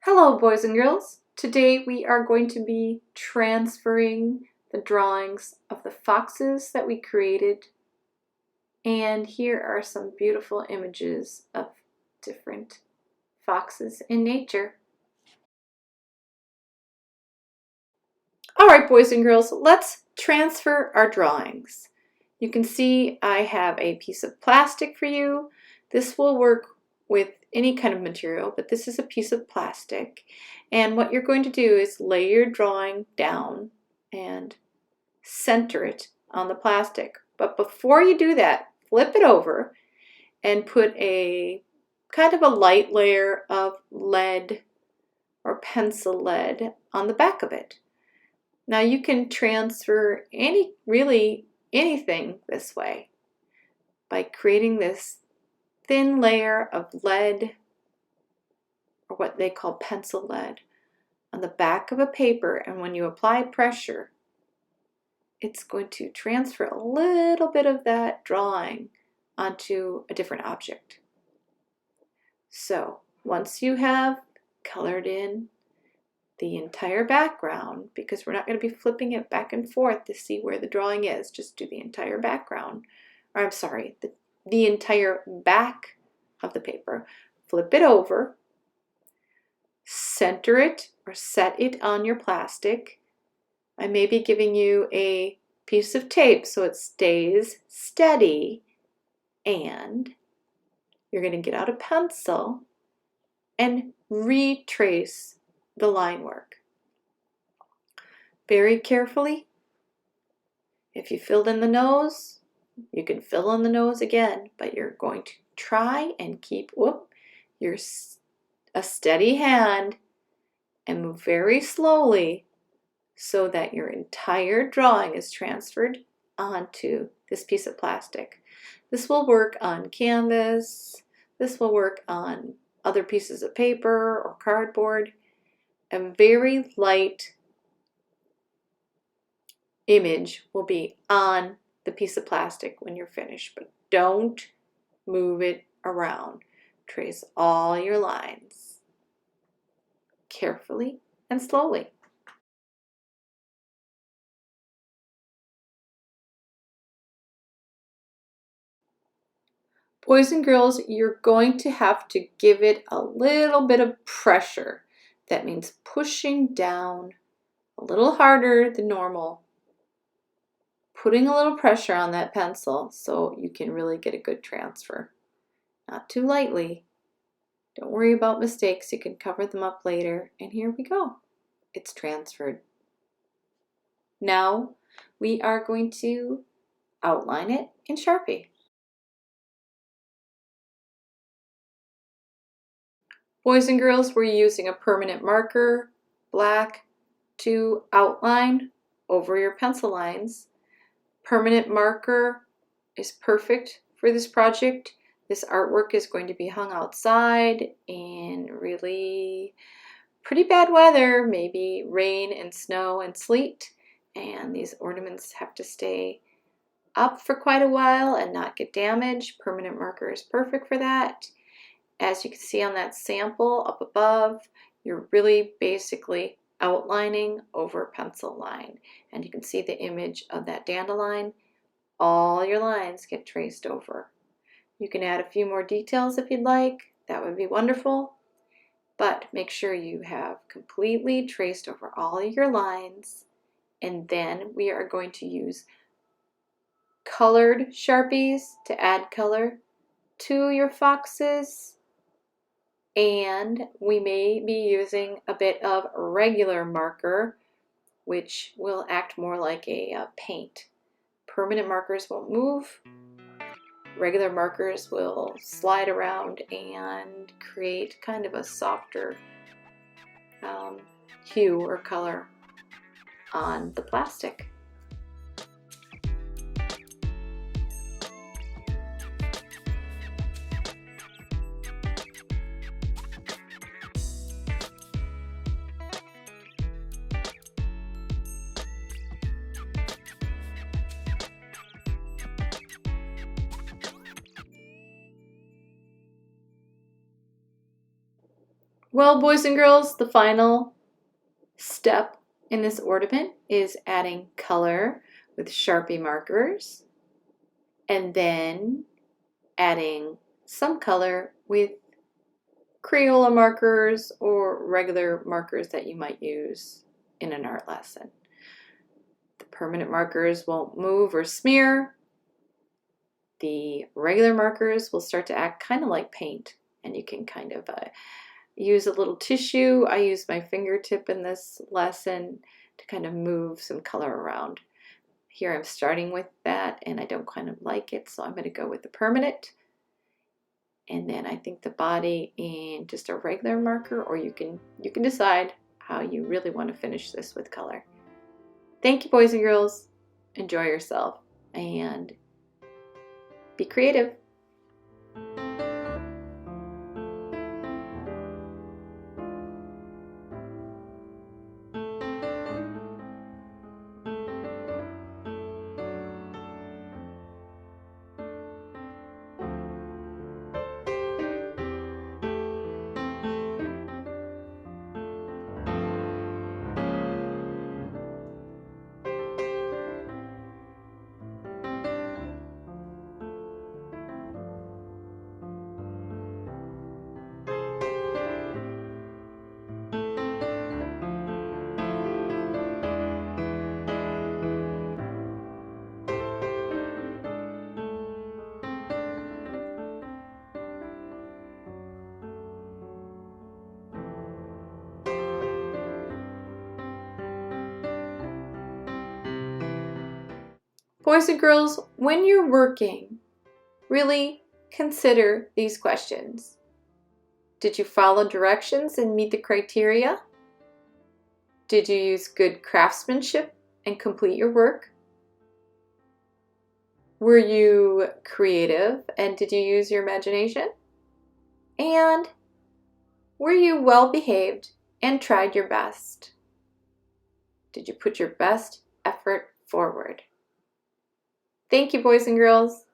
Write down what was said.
Hello boys and girls! Today we are going to be transferring the drawings of the foxes that we created, and here are some beautiful images of different foxes in nature. Alright boys and girls, let's transfer our drawings. You can see I have a piece of plastic for you. This will work with any kind of material, but this is a piece of plastic. And what you're going to do is lay your drawing down and center it on the plastic. But before you do that, flip it over and put a kind of a light layer of lead or pencil lead on the back of it. Now you can transfer anything this way by creating this thin layer of lead, or what they call pencil lead, on the back of a paper, and when you apply pressure, it's going to transfer a little bit of that drawing onto a different object. So once you have colored in the entire background, because we're not going to be flipping it back and forth to see where the drawing is, just do the entire background, or I'm sorry, the entire back of the paper. Flip it over, center it or set it on your plastic. I may be giving you a piece of tape so it stays steady, and you're going to get out a pencil and retrace the line work. Very carefully. If you filled in the nose, you can fill in the nose again, but you're going to try and keep a steady hand and move very slowly so that your entire drawing is transferred onto this piece of plastic. This will work on canvas, this will work on other pieces of paper or cardboard. A very light image will be on the piece of plastic when you're finished, but don't move it around. Trace all your lines carefully and slowly. Boys and girls, you're going to have to give it a little bit of pressure. That means pushing down a little harder than normal, putting a little pressure on that pencil so you can really get a good transfer. Not too lightly. Don't worry about mistakes, you can cover them up later. And here we go. It's transferred. Now we are going to outline it in Sharpie. Boys and girls, we're using a permanent marker, black, to outline over your pencil lines. Permanent marker is perfect for this project. This artwork is going to be hung outside in really pretty bad weather, maybe rain and snow and sleet, and these ornaments have to stay up for quite a while and not get damaged. Permanent marker is perfect for that. As you can see on that sample up above, you're really basically outlining over a pencil line, and you can see the image of that dandelion. All your lines get traced over. You can add a few more details if you'd like. That would be wonderful. But make sure you have completely traced over all of your lines, and then we are going to use colored Sharpies to add color to your foxes, and we may be using a bit of regular marker, which will act more like a paint. Permanent markers won't move. Regular markers will slide around and create kind of a softer hue or color on the plastic. Well, boys and girls, the final step in this ornament is adding color with Sharpie markers and then adding some color with Crayola markers or regular markers that you might use in an art lesson. The permanent markers won't move or smear. The regular markers will start to act kind of like paint, and you can kind of use a little tissue. I use my fingertip in this lesson to kind of move some color around. Here I'm starting with that and I don't kind of like it, so I'm going to go with the permanent. And then I think the body in just a regular marker, or you can decide how you really want to finish this with color. Thank you, boys and girls. Enjoy yourself and be creative. Boys and girls, when you're working, really consider these questions. Did you follow directions and meet the criteria? Did you use good craftsmanship and complete your work? Were you creative and did you use your imagination? And were you well behaved and tried your best? Did you put your best effort forward? Thank you, boys and girls.